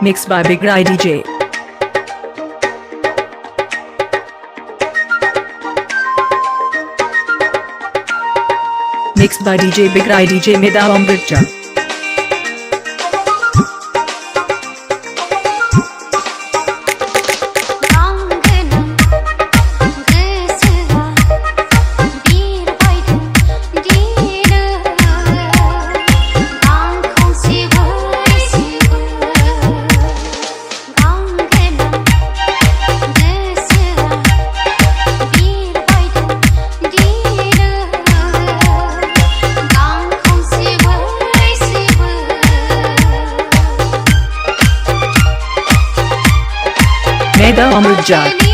Mixed by Big Rai DJ. Mixed by DJ Big Rai DJ Meda Amritja. Meda Amritja.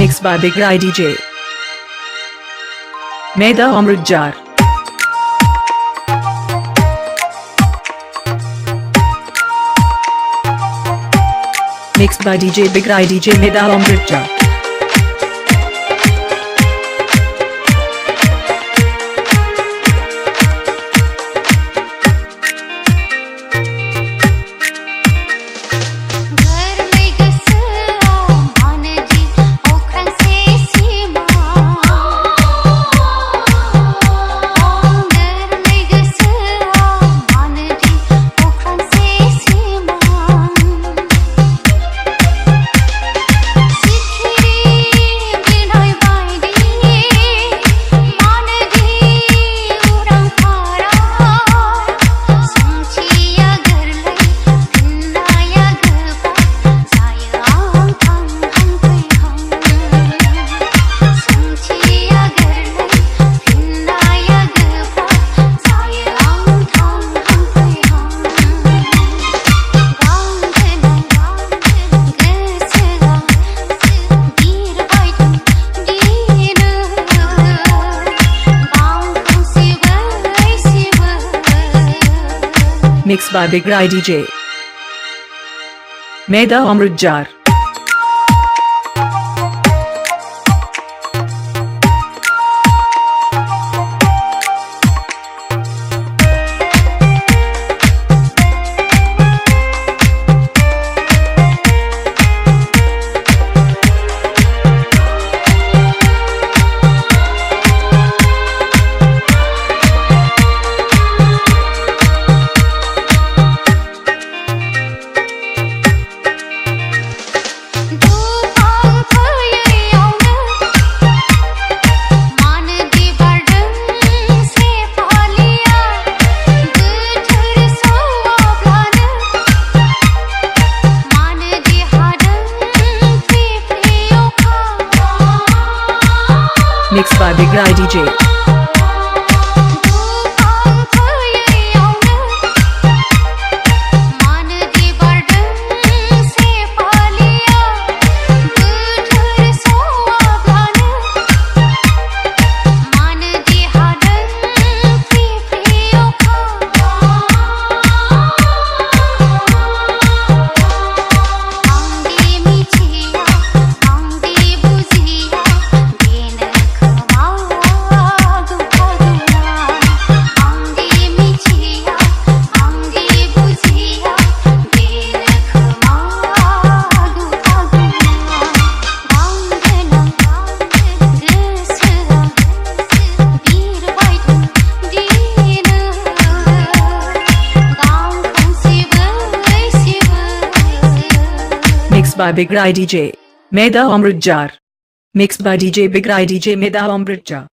Mixed by Big Rai DJ. Meda Amritja. Mixed by DJ Big Rai DJ Meda Amritja. Mixed by Big Rai DJ. Meda Amritja. Mixed by Big Rai DJ. Mixed by Big Rai DJ. Meda Amritja. Mixed by DJ Big Rai DJ Meda Amritja.